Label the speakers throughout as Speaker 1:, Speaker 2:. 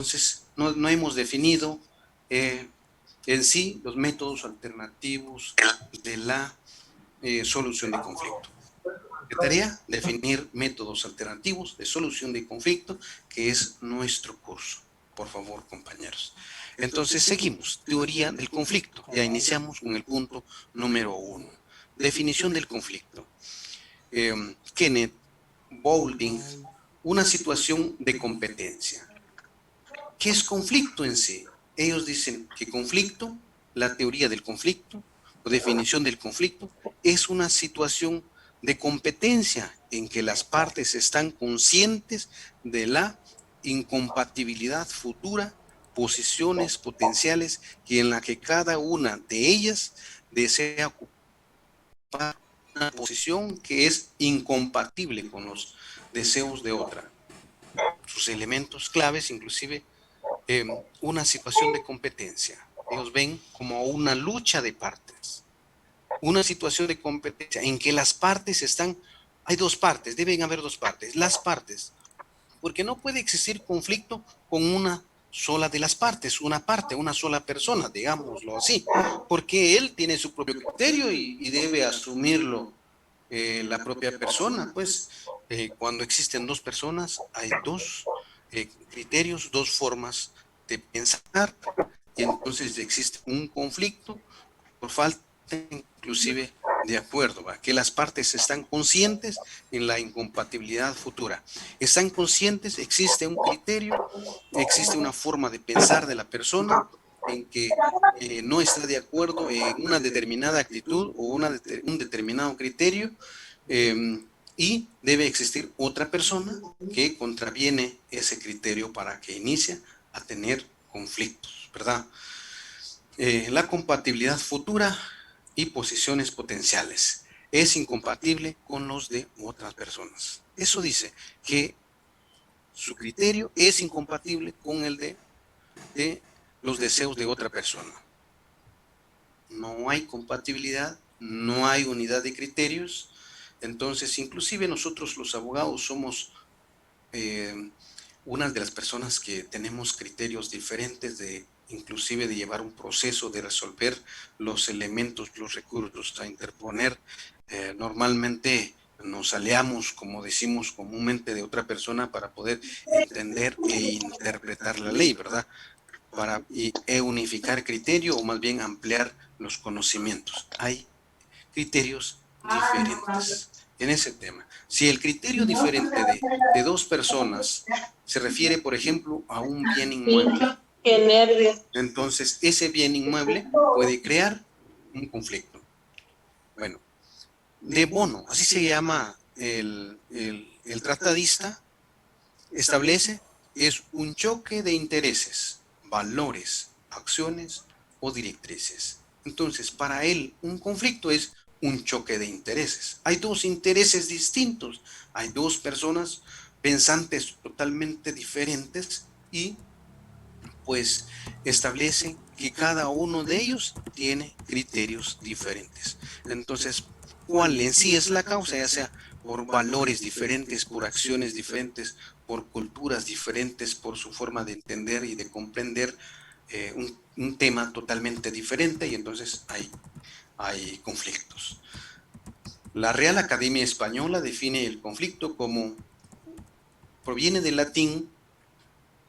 Speaker 1: Entonces, no hemos definido en sí los métodos alternativos de la solución de conflicto. De tarea, definir métodos alternativos de solución de conflicto, que es nuestro curso. Por favor, compañeros. Entonces, seguimos. Teoría del conflicto. Ya iniciamos con el punto número 1. Definición del conflicto. Kenneth Boulding, una situación de competencia. ¿Qué es conflicto en sí? Ellos dicen que conflicto, la teoría del conflicto, o definición del conflicto, es una situación de competencia en que las partes están conscientes de la incompatibilidad futura, posiciones potenciales y en la que cada una de ellas desea ocupar una posición que es incompatible con los deseos de otra. Sus elementos claves, inclusive, una situación de competencia. Ellos ven como una lucha de partes, una situación de competencia en que las partes están, hay dos partes, deben haber dos partes, las partes, porque no puede existir conflicto con una sola de las partes, una parte, una sola persona, digámoslo así, porque él tiene su propio criterio y debe asumirlo la propia persona, pues cuando existen dos personas hay dos criterios, dos formas de pensar y entonces existe un conflicto por falta inclusive de acuerdo, ¿va? Que las partes están conscientes en la incompatibilidad futura. Están conscientes, existe un criterio, existe una forma de pensar de la persona en que no está de acuerdo en una determinada actitud o un determinado criterio y debe existir otra persona que contraviene ese criterio para que inicie a tener conflictos, ¿verdad? La compatibilidad futura y posiciones potenciales. Es incompatible con los de otras personas. Eso dice que su criterio es incompatible con el de los deseos de otra persona. No hay compatibilidad, no hay unidad de criterios. Entonces, inclusive nosotros los abogados somos una de las personas que tenemos criterios diferentes de inclusive de llevar un proceso de resolver los elementos, los recursos a interponer. Normalmente nos aliamos, como decimos comúnmente, de otra persona para poder entender e interpretar la ley, ¿verdad? Para unificar criterio o más bien ampliar los conocimientos. Hay criterios diferentes en ese tema. Si el criterio diferente de dos personas se refiere, por ejemplo, a un bien inmueble, entonces ese bien inmueble puede crear un conflicto. Bueno, de Bono, así se llama el tratadista, establece, es un choque de intereses, valores, acciones o directrices. Entonces, para él, un conflicto es un choque de intereses. Hay dos intereses distintos, hay dos personas pensantes totalmente diferentes y pues establecen que cada uno de ellos tiene criterios diferentes. Entonces, ¿cuál en sí es la causa? Ya sea por valores diferentes, por acciones diferentes, por culturas diferentes, por su forma de entender y de comprender un tema totalmente diferente y entonces hay conflictos. La Real Academia Española define el conflicto como, proviene del latín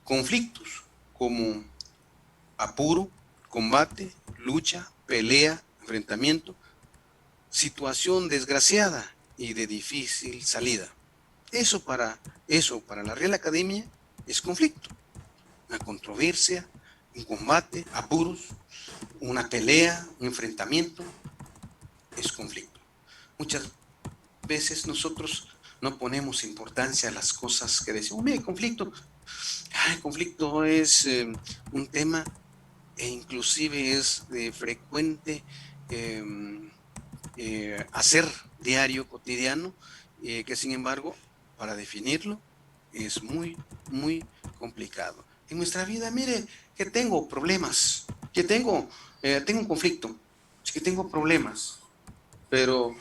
Speaker 1: conflictus, como apuro, combate, lucha, pelea, enfrentamiento, situación desgraciada y de difícil salida. Eso para la Real Academia es conflicto, una controversia, un combate, apuros, una pelea, un enfrentamiento, es conflicto. Muchas veces nosotros no ponemos importancia a las cosas que decimos, mire, conflicto. El conflicto es un tema e inclusive es frecuente hacer diario, cotidiano, que sin embargo, para definirlo, es muy, muy complicado. En nuestra vida, mire, que tengo problemas, que tengo un conflicto, que tengo problemas, pero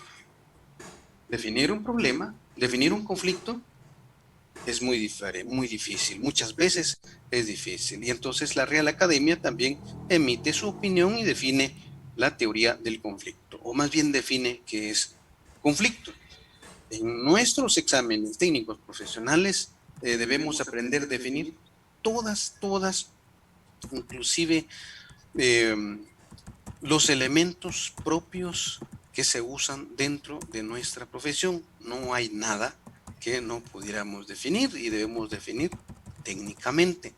Speaker 1: definir un problema, definir un conflicto, es muy difícil, muchas veces es difícil. Y entonces la Real Academia también emite su opinión y define la teoría del conflicto, o más bien define qué es conflicto. En nuestros exámenes técnicos profesionales debemos aprender a definir todas, inclusive eh, los elementos propios que se usan dentro de nuestra profesión. No hay nada que no pudiéramos definir y debemos definir técnicamente.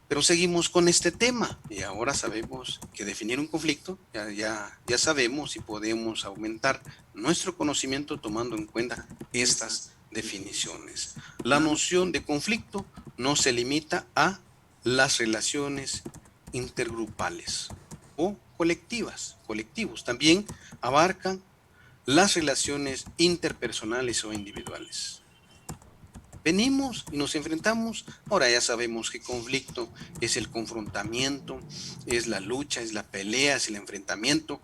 Speaker 1: Pero seguimos con este tema y ahora sabemos que definir un conflicto, ya sabemos y podemos aumentar nuestro conocimiento tomando en cuenta estas definiciones. La noción de conflicto no se limita a las relaciones intergrupales o colectivos. También abarcan las relaciones interpersonales o individuales. Venimos y nos enfrentamos, ahora ya sabemos que conflicto es el confrontamiento, es la lucha, es la pelea, es el enfrentamiento,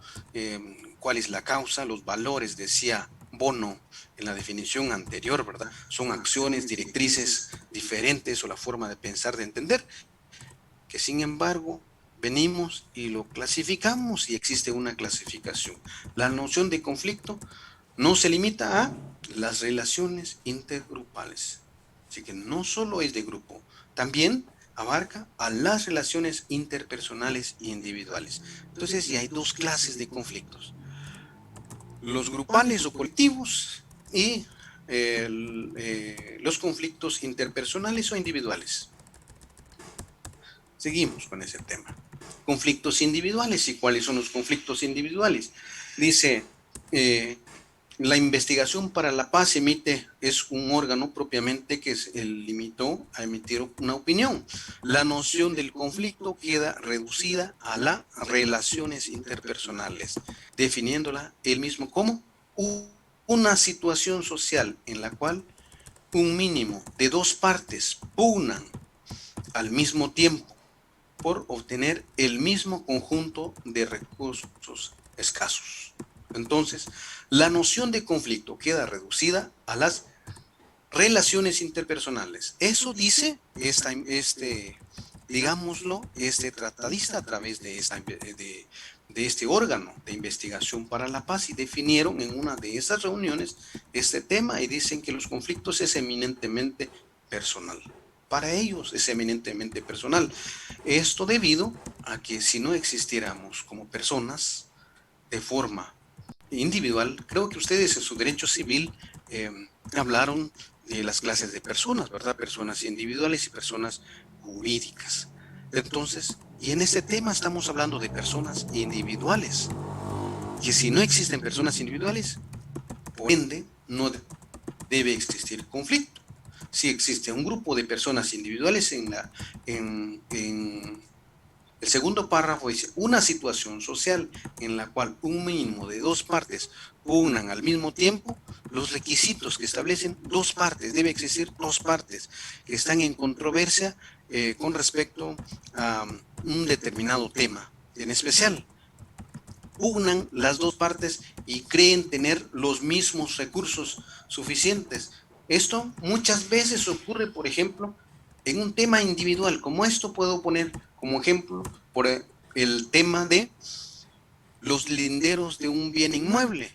Speaker 1: cuál es la causa, los valores, decía Bono en la definición anterior, ¿verdad? Son acciones, directrices diferentes o la forma de pensar, de entender, que sin embargo venimos y lo clasificamos y existe una clasificación. La noción de conflicto no se limita a las relaciones intergrupales. Así que no solo es de grupo, también abarca a las relaciones interpersonales e individuales. Entonces ya hay dos clases de conflictos, los grupales o colectivos y los conflictos interpersonales o individuales. Seguimos con ese tema. Conflictos individuales. ¿Y cuáles son los conflictos individuales? Dice, la investigación para la paz es un órgano propiamente que limitó a emitir una opinión. La noción del conflicto queda reducida a las relaciones interpersonales, definiéndola él mismo como una situación social en la cual un mínimo de dos partes pugnan al mismo tiempo por obtener el mismo conjunto de recursos escasos. Entonces, la noción de conflicto queda reducida a las relaciones interpersonales. Eso dice digámoslo, este tratadista a través de este órgano de investigación para la paz y definieron en una de esas reuniones este tema y dicen que los conflictos es eminentemente personal. Para ellos es eminentemente personal. Esto debido a que si no existiéramos como personas de forma individual, creo que ustedes en su derecho civil eh, hablaron de las clases de personas, ¿verdad? Personas individuales y personas jurídicas. Entonces, y en este tema estamos hablando de personas individuales, que si no existen personas individuales, por ende, no debe existir conflicto. Si existe un grupo de personas individuales en el segundo párrafo dice, una situación social en la cual un mínimo de dos partes pugnan al mismo tiempo, los requisitos que establecen dos partes, debe existir dos partes que están en controversia con respecto a un determinado tema en especial. Pugnan las dos partes y creen tener los mismos recursos suficientes. Esto muchas veces ocurre, por ejemplo, en un tema individual. Como esto puedo poner como ejemplo por el tema de los linderos de un bien inmueble.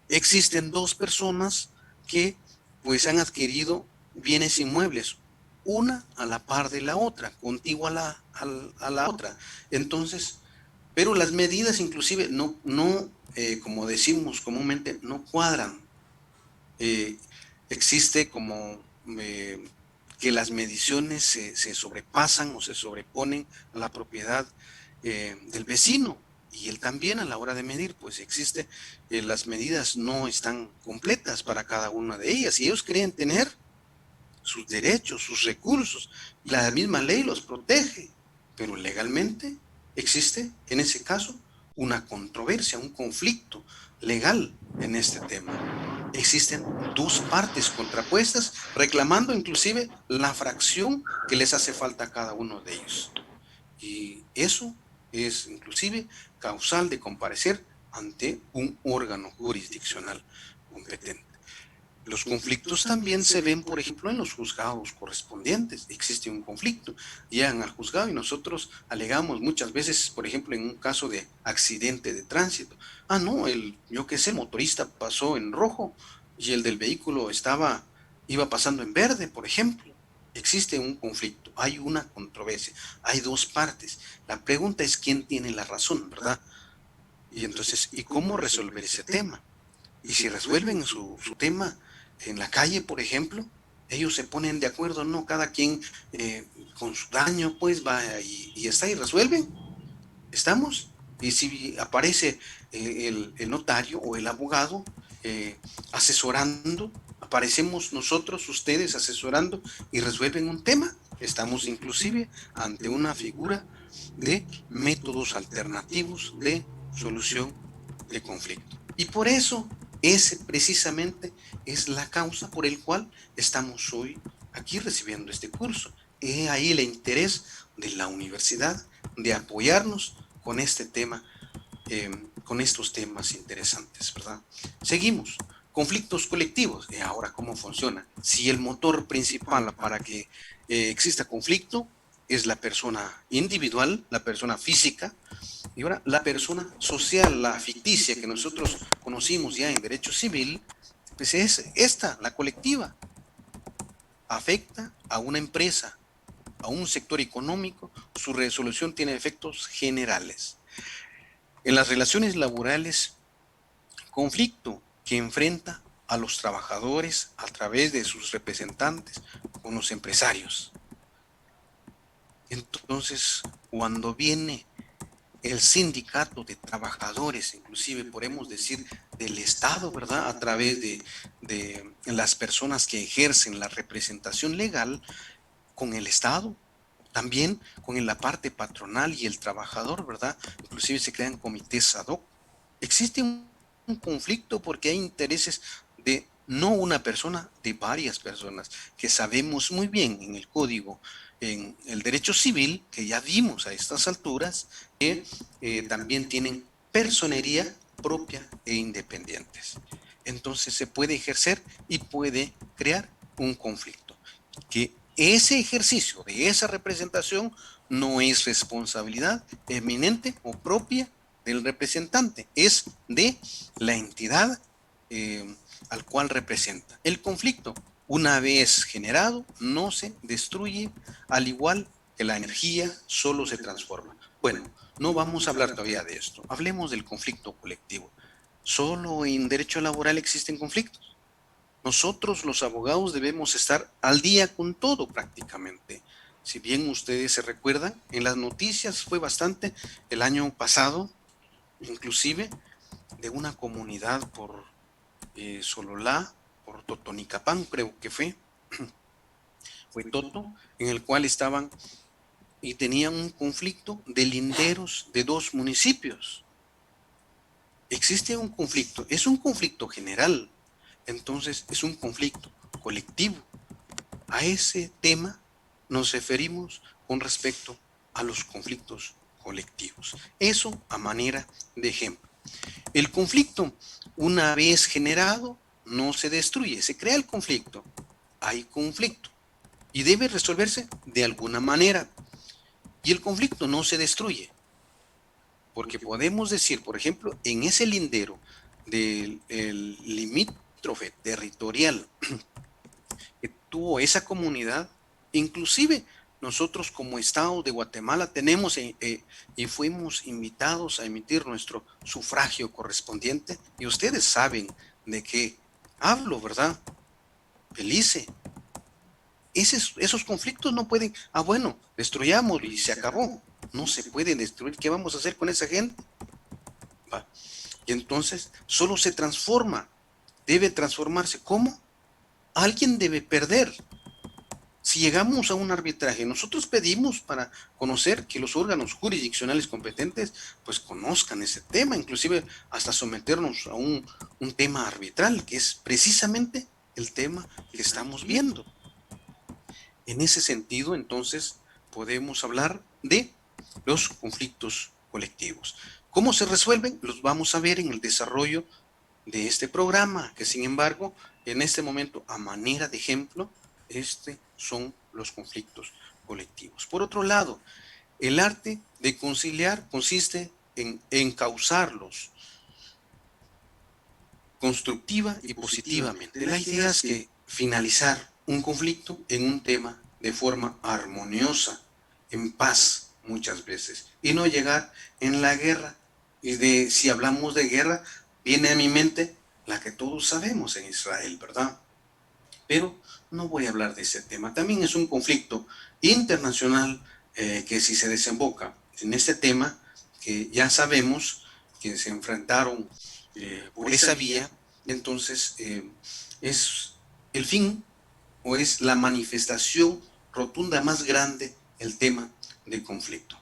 Speaker 1: Existen dos personas que pues han adquirido bienes inmuebles, una a la par de la otra, contigua a la otra. Entonces, pero las medidas inclusive como decimos comúnmente, no cuadran. Eh, existe como que las mediciones se sobrepasan o se sobreponen a la propiedad del vecino y él también a la hora de medir, pues existe, las medidas no están completas para cada una de ellas y ellos creen tener sus derechos, sus recursos, y la misma ley los protege, pero legalmente existe en ese caso una controversia, un conflicto legal en este tema. Existen dos partes contrapuestas reclamando inclusive la fracción que les hace falta a cada uno de ellos. Y eso es inclusive causal de comparecer ante un órgano jurisdiccional competente. Los conflictos también se ven, por ejemplo, en los juzgados correspondientes. Existe un conflicto, llegan al juzgado y nosotros alegamos muchas veces, por ejemplo, en un caso de accidente de tránsito. Ah, no, yo qué sé, el motorista pasó en rojo y el del vehículo iba pasando en verde, por ejemplo. Existe un conflicto, hay una controversia, hay dos partes. La pregunta es quién tiene la razón, ¿verdad? Y entonces, ¿y cómo resolver ese tema? Y si resuelven su tema en la calle, por ejemplo, ellos se ponen de acuerdo, no, cada quien con su daño, pues va y está y resuelven, estamos. Y si aparece el notario o el abogado eh, asesorando, aparecemos nosotros, ustedes asesorando y resuelven un tema, estamos inclusive ante una figura de métodos alternativos de solución de conflicto. Y por eso, ese precisamente es la causa por el cual estamos hoy aquí recibiendo este curso. He ahí el interés de la universidad de apoyarnos con este tema, con estos temas interesantes, ¿verdad? Seguimos. Conflictos colectivos. Ahora, ¿cómo funciona? Si el motor principal para que exista conflicto es la persona individual, la persona física, y ahora la persona social, la ficticia que nosotros conocimos ya en derecho civil, pues es esta, la colectiva, afecta a una empresa, a un sector económico, su resolución tiene efectos generales. En las relaciones laborales, conflicto que enfrenta a los trabajadores a través de sus representantes con los empresarios. Entonces, cuando viene el sindicato de trabajadores, inclusive podemos decir del Estado, ¿verdad? A través de las personas que ejercen la representación legal con el Estado, también con la parte patronal y el trabajador, ¿verdad? Inclusive se crean comités ad hoc. Existe un conflicto porque hay intereses de no una persona, de varias personas, que sabemos muy bien en el código, en el derecho civil, que ya vimos a estas alturas, que también tienen personería propia e independientes. Entonces se puede ejercer y puede crear un conflicto. Que ese ejercicio de esa representación no es responsabilidad eminente o propia del representante, es de la entidad eh, al cual representa. El conflicto, una vez generado, no se destruye, al igual que la energía, solo se transforma. Bueno, no vamos a hablar todavía de esto. Hablemos del conflicto colectivo. Solo en derecho laboral existen conflictos. Nosotros los abogados debemos estar al día con todo prácticamente. Si bien ustedes se recuerdan, en las noticias fue bastante el año pasado, inclusive de una comunidad por Sololá, por Totonicapán, creo que fue Toto, en el cual estaban y tenían un conflicto de linderos de dos municipios. Existe un conflicto, es un conflicto general, entonces es un conflicto colectivo. A ese tema nos referimos con respecto a los conflictos colectivos. Eso a manera de ejemplo. El conflicto, una vez generado, no se destruye, se crea el conflicto. Hay conflicto y debe resolverse de alguna manera. Y el conflicto no se destruye, porque podemos decir, por ejemplo, en ese lindero del limítrofe territorial que tuvo esa comunidad, inclusive nosotros como Estado de Guatemala tenemos y fuimos invitados a emitir nuestro sufragio correspondiente y ustedes saben de qué hablo, ¿verdad? Felice. Esos conflictos no pueden, bueno, destruyamos y se acabó. No se puede destruir. ¿Qué vamos a hacer con esa gente? Va. Y entonces solo se transforma, debe transformarse. ¿Cómo? Alguien debe perder. Si llegamos a un arbitraje, nosotros pedimos para conocer que los órganos jurisdiccionales competentes pues conozcan ese tema, inclusive hasta someternos a un tema arbitral, que es precisamente el tema que estamos viendo. En ese sentido, entonces, podemos hablar de los conflictos colectivos. ¿Cómo se resuelven? Los vamos a ver en el desarrollo de este programa, que sin embargo en este momento, a manera de ejemplo, son los conflictos colectivos. Por otro lado, el arte de conciliar consiste en encauzarlos constructiva y positivamente. La idea es que finalizar un conflicto en un tema de forma armoniosa, en paz muchas veces, y no llegar en la guerra. Y si hablamos de guerra, viene a mi mente la que todos sabemos en Israel, ¿verdad? Pero no voy a hablar de ese tema. También es un conflicto internacional que si se desemboca en este tema, que ya sabemos que se enfrentaron por esa vía, entonces es el fin o es la manifestación rotunda más grande el tema del conflicto.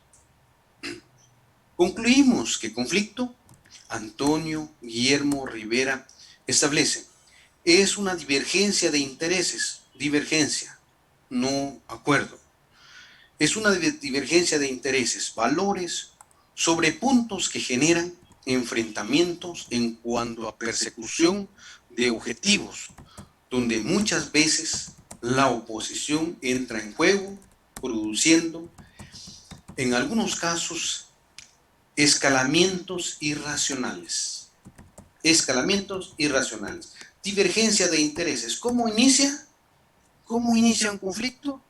Speaker 1: Concluimos que conflicto, Antonio Guillermo Rivera establece, es una divergencia de intereses, divergencia, no acuerdo. Es una divergencia de intereses, valores, sobre puntos que generan enfrentamientos en cuanto a persecución de objetivos, donde muchas veces la oposición entra en juego, produciendo, en algunos casos, escalamientos irracionales. Escalamientos irracionales. Divergencia de intereses. ¿Cómo inicia? ¿Cómo inicia un conflicto?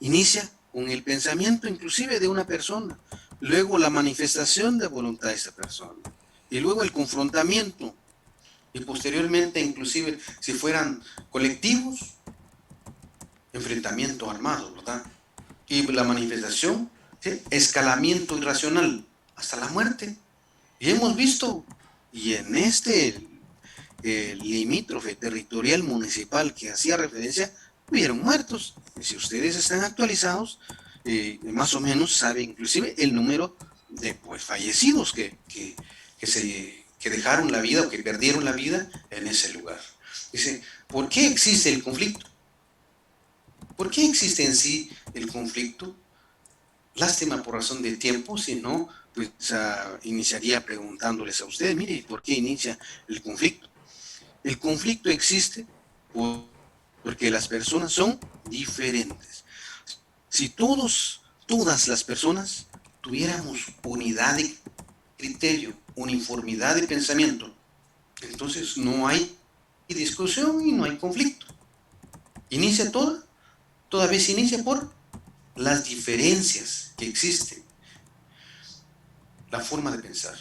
Speaker 1: Inicia con el pensamiento inclusive de una persona, luego la manifestación de voluntad de esa persona, y luego el confrontamiento, y posteriormente inclusive si fueran colectivos, enfrentamiento armado, ¿verdad? Y la manifestación, ¿sí? Escalamiento irracional, hasta la muerte. Y hemos visto, y en este limítrofe territorial municipal que hacía referencia, hubieron muertos. Y si ustedes están actualizados, más o menos saben inclusive el número de pues, fallecidos que dejaron la vida o que perdieron la vida en ese lugar. Dice, ¿por qué existe el conflicto? ¿Por qué existe en sí el conflicto? Lástima por razón de tiempo, si no, pues iniciaría preguntándoles a ustedes, mire, ¿por qué inicia el conflicto? El conflicto existe porque las personas son diferentes. Si todas las personas tuviéramos unidad de criterio, uniformidad de pensamiento, entonces no hay discusión y no hay conflicto. Inicia toda vez inicia por las diferencias que existen, la forma de pensar.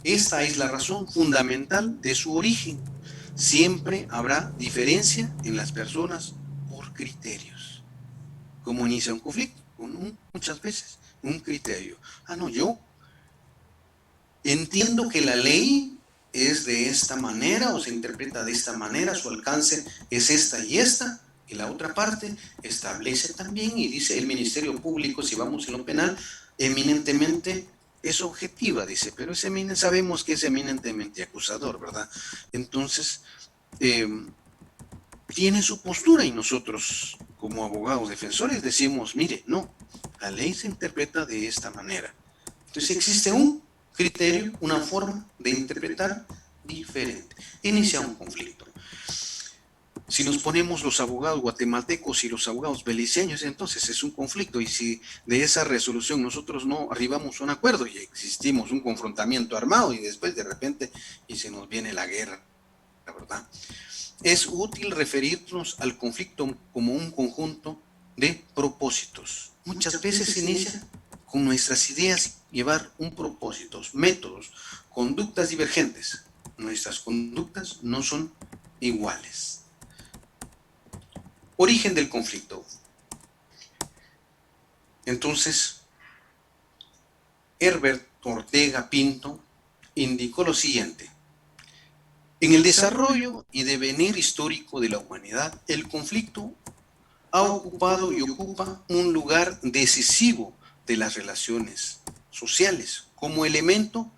Speaker 1: Esta es la razón fundamental de su origen. Siempre habrá diferencia en las personas por criterios. ¿Cómo inicia un conflicto? Muchas veces, un criterio. No, yo entiendo que la ley es de esta manera o se interpreta de esta manera, su alcance es esta y la otra parte establece también y dice el Ministerio Público, si vamos en lo penal, eminentemente es objetiva, dice, pero sabemos que es eminentemente acusador, ¿verdad? Entonces, tiene su postura y nosotros, como abogados defensores, decimos, mire, no, la ley se interpreta de esta manera. Entonces existe un criterio, una forma de interpretar diferente. Inicia un conflicto. Si nos ponemos los abogados guatemaltecos y los abogados beliceños, entonces es un conflicto. Y si de esa resolución nosotros no arribamos a un acuerdo y existimos un confrontamiento armado y después de repente y se nos viene la guerra, ¿verdad? Es útil referirnos al conflicto como un conjunto de propósitos. Muchas veces se inicia con nuestras ideas llevar un propósito, métodos, conductas divergentes. Nuestras conductas no son iguales. Origen del conflicto. Entonces, Herbert Ortega Pinto indicó lo siguiente. En el desarrollo y devenir histórico de la humanidad, el conflicto ha ocupado y ocupa un lugar decisivo de las relaciones sociales como elemento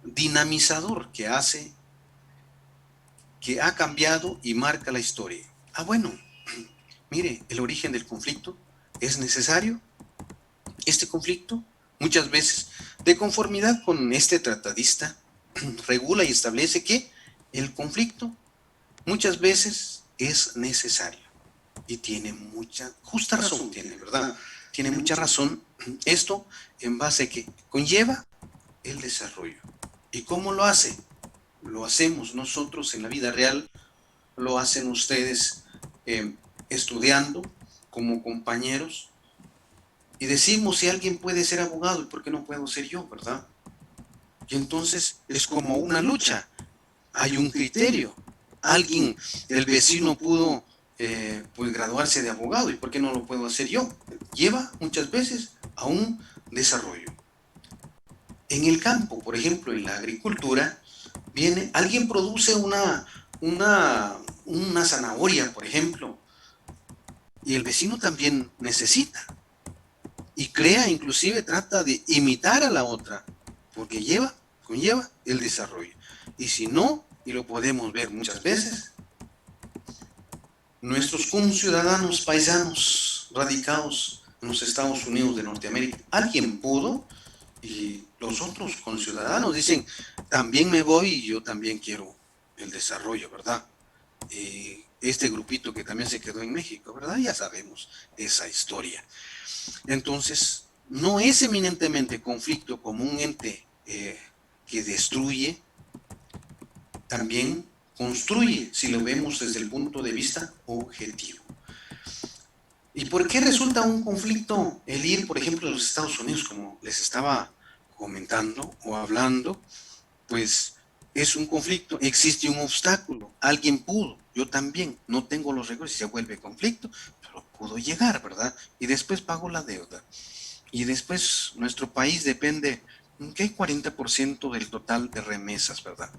Speaker 1: dinamizador que ha cambiado y marca la historia. Bueno, mire, el origen del conflicto es necesario. Este conflicto, muchas veces, de conformidad con este tratadista, regula y establece que El conflicto muchas veces es necesario y tiene mucha, justa razón tiene, ¿verdad? Tiene mucha razón. Esto en base a que conlleva el desarrollo. ¿Y cómo lo hace? Lo hacemos nosotros en la vida real, lo hacen ustedes estudiando como compañeros y decimos si alguien puede ser abogado y por qué no puedo ser yo, ¿verdad? Y entonces es como una lucha, hay un criterio. Alguien, el vecino pudo pues graduarse de abogado y por qué no lo puedo hacer yo. Lleva muchas veces a un desarrollo. En el campo, por ejemplo, en la agricultura, viene, alguien produce una zanahoria, por ejemplo, y el vecino también necesita. Y crea, inclusive trata de imitar a la otra, porque conlleva el desarrollo. Y si no, y lo podemos ver muchas veces, nuestros conciudadanos paisanos radicados en los Estados Unidos de Norteamérica, alguien pudo, y los otros conciudadanos dicen, también me voy y yo también quiero el desarrollo, ¿verdad? Este grupito que también se quedó en México, ¿verdad? Ya sabemos esa historia. Entonces, no es eminentemente conflicto como un ente que destruye, también construye, si lo vemos desde el punto de vista objetivo. ¿Y por qué resulta un conflicto el ir, por ejemplo, a los Estados Unidos, como les estaba comentando o hablando? Pues es un conflicto, existe un obstáculo, alguien pudo, yo también, no tengo los recursos y se vuelve conflicto, pero pudo llegar, ¿verdad? Y después pago la deuda. Y después nuestro país depende, ¿qué? 40% del total de remesas, ¿verdad?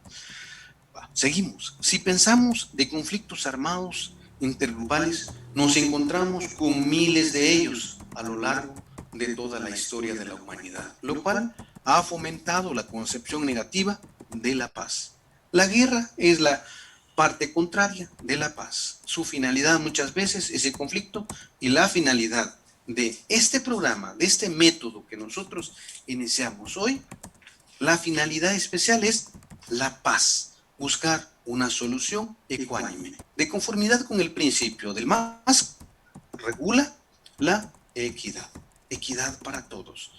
Speaker 1: Seguimos. Si pensamos de conflictos armados intergrupales, nos encontramos con miles de ellos a lo largo de toda la historia de la humanidad, lo cual ha fomentado la concepción negativa de la paz. La guerra es la parte contraria de la paz. Su finalidad muchas veces es el conflicto y la finalidad de este programa, de este método que nosotros iniciamos hoy, la finalidad especial es la paz, buscar una solución ecuánime, de conformidad con el principio del más, regula la equidad, equidad para todos.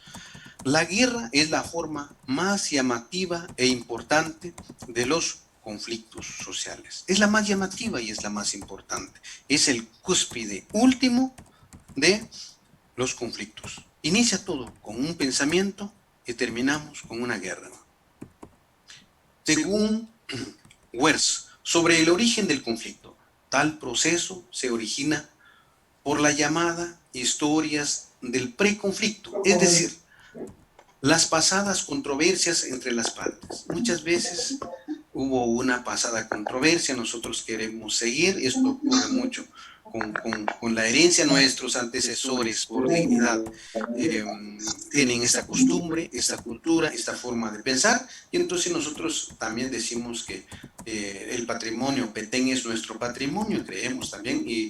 Speaker 1: La guerra es la forma más llamativa e importante de los conflictos sociales. Es la más llamativa y es la más importante. Es el cúspide último de los conflictos. Inicia todo con un pensamiento y terminamos con una guerra. Según Wers, sobre el origen del conflicto, tal proceso se origina por la llamada historias del preconflicto, es decir, las pasadas controversias entre las partes. Muchas veces hubo una pasada controversia, nosotros queremos seguir, esto ocurre mucho con la herencia, nuestros antecesores por dignidad tienen esta costumbre, esta cultura, esta forma de pensar, y entonces nosotros también decimos que el patrimonio Petén es nuestro patrimonio, creemos también, y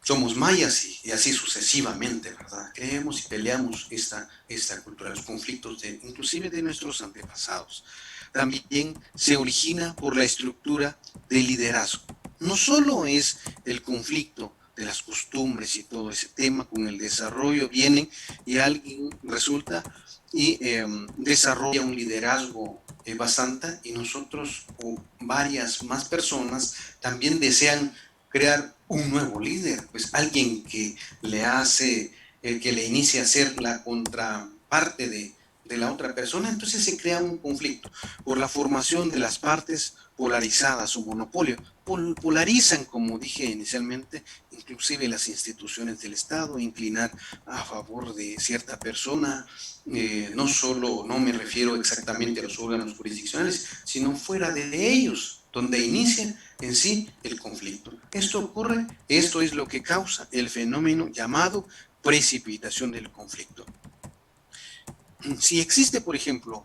Speaker 1: somos mayas y así sucesivamente, ¿verdad? Creemos y peleamos esta cultura, los conflictos inclusive de nuestros antepasados. También se origina por la estructura del liderazgo. No solo es el conflicto de las costumbres y todo ese tema, con el desarrollo vienen y alguien resulta y desarrolla un liderazgo bastante y nosotros o varias más personas también desean crear un nuevo líder, pues alguien que le hace, que le inicie a ser la contraparte de la otra persona, entonces se crea un conflicto por la formación de las partes polarizadas o monopolio. Polarizan, como dije inicialmente, inclusive las instituciones del Estado, inclinar a favor de cierta persona, no solo, no me refiero exactamente a los órganos jurisdiccionales, sino fuera de ellos, donde inicia en sí el conflicto. Esto es lo que causa el fenómeno llamado precipitación del conflicto. Si existe, por ejemplo,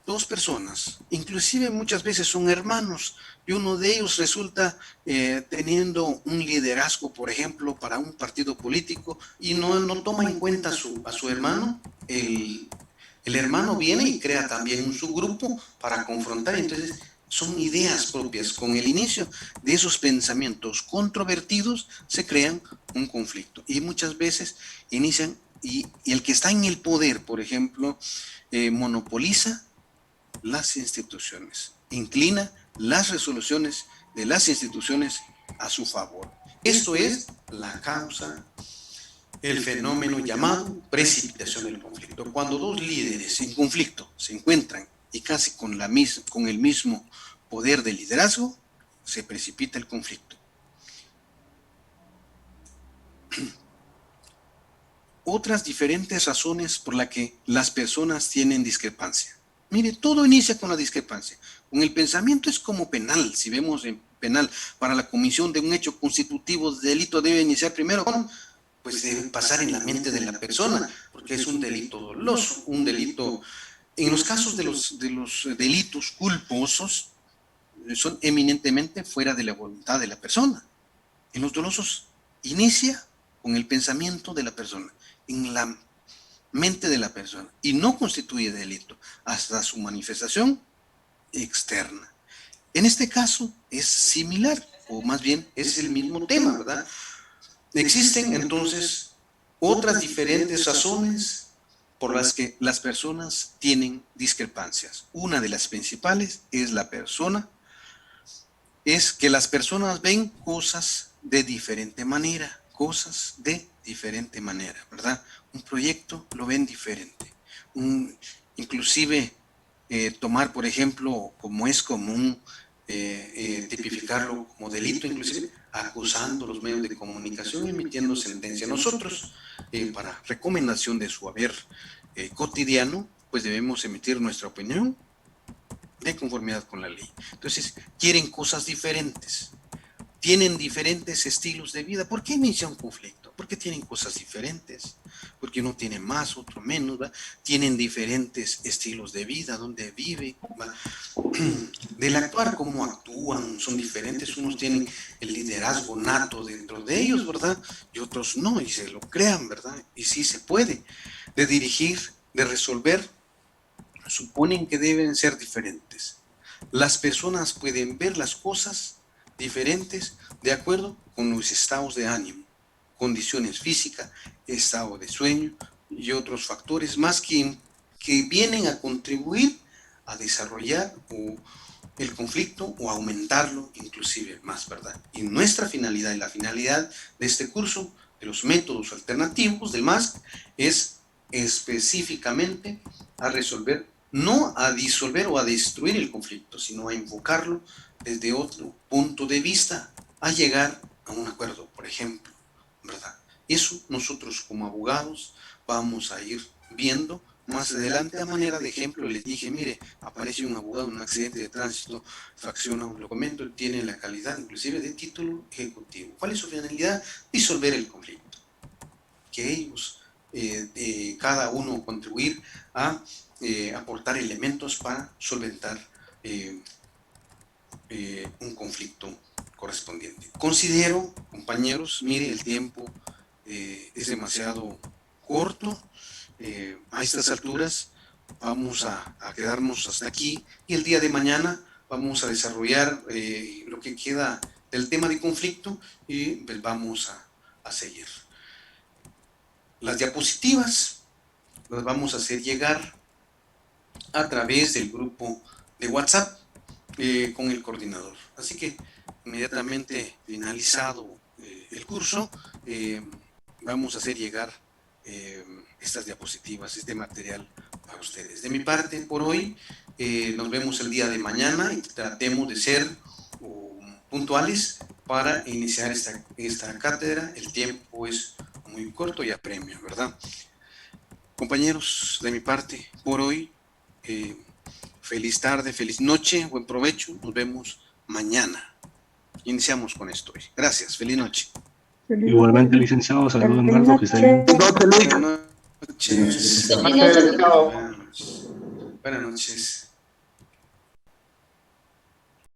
Speaker 1: dos personas, inclusive muchas veces son hermanos, y uno de ellos resulta teniendo un liderazgo, por ejemplo, para un partido político, y no toma en cuenta a su hermano, el hermano viene y crea también un subgrupo para confrontar, entonces son ideas propias. Con el inicio de esos pensamientos controvertidos se crean un conflicto. Y muchas veces inician, y el que está en el poder, por ejemplo, monopoliza las instituciones, inclina las resoluciones de las instituciones a su favor. Esto es la causa, el fenómeno llamado precipitación del conflicto. Cuando dos líderes en conflicto se encuentran y casi con el mismo poder de liderazgo, se precipita el conflicto. Otras diferentes razones por las que las personas tienen discrepancia. Mire, todo inicia con la discrepancia. Con el pensamiento es como penal. Si vemos en penal, para la comisión de un hecho constitutivo de delito debe iniciar primero con, pues debe pasar en la mente de la persona, porque es un delito doloso, un delito. En los casos de los delitos culposos, son eminentemente fuera de la voluntad de la persona. En los dolosos inicia con el pensamiento de la persona, en la mente de la persona, y no constituye delito hasta su manifestación externa. En este caso es similar, o más bien es el mismo tema, ¿verdad? Existen entonces otras diferentes razones por las que las personas tienen discrepancias. Una de las principales es que las personas ven cosas de diferente manera, ¿verdad? Un proyecto lo ven diferente. Inclusive tomar, por ejemplo, como es común tipificarlo como delito, inclusive acusando los medios de comunicación, emitiendo sentencia. Nosotros, para recomendación de su haber cotidiano, pues debemos emitir nuestra opinión de conformidad con la ley. Entonces, quieren cosas diferentes, tienen diferentes estilos de vida. ¿Por qué inicia un conflicto? Porque tienen cosas diferentes, porque uno tiene más, otro menos, ¿va? Tienen diferentes estilos de vida, donde vive, ¿va? Del actuar, cómo actúan, son diferentes. Unos tienen el liderazgo nato dentro de ellos, ¿verdad? Y otros no, y se lo crean, ¿verdad? Y sí se puede. De dirigir, de resolver, suponen que deben ser diferentes. Las personas pueden ver las cosas diferentes de acuerdo con los estados de ánimo, condiciones físicas, estado de sueño y otros factores más que vienen a contribuir a desarrollar el conflicto o aumentarlo inclusive más, ¿verdad? Y nuestra finalidad y la finalidad de este curso de los métodos alternativos del MASC es específicamente a resolver, no a disolver o a destruir el conflicto, sino a enfocarlo desde otro punto de vista, a llegar a un acuerdo, por ejemplo, ¿verdad? Eso nosotros como abogados vamos a ir viendo más adelante. A manera de ejemplo les dije, mire, aparece un abogado en un accidente de tránsito, fracciona un documento, él tiene la calidad inclusive de título ejecutivo. ¿Cuál es su finalidad? Disolver el conflicto. Que ellos, cada uno contribuir a aportar elementos para solventar un conflicto correspondiente. Considero, compañeros, mire, el tiempo es demasiado corto. A estas alturas vamos a quedarnos hasta aquí y el día de mañana vamos a desarrollar lo que queda del tema de conflicto y pues vamos a seguir. Las diapositivas las vamos a hacer llegar a través del grupo de WhatsApp con el coordinador. Así que inmediatamente finalizado el curso, vamos a hacer llegar estas diapositivas, este material para ustedes. De mi parte, por hoy, nos vemos el día de mañana y tratemos de ser puntuales para iniciar esta cátedra. El tiempo es muy corto y apremia, ¿verdad? Compañeros, de mi parte, por hoy, feliz tarde, feliz noche, buen provecho. Nos vemos mañana. Iniciamos con esto hoy. Gracias, feliz noche.
Speaker 2: Igualmente, licenciado, saludos, Eduardo, que esté bien.
Speaker 1: Buenas noches.
Speaker 3: Buenas noches.
Speaker 1: Buenas noches.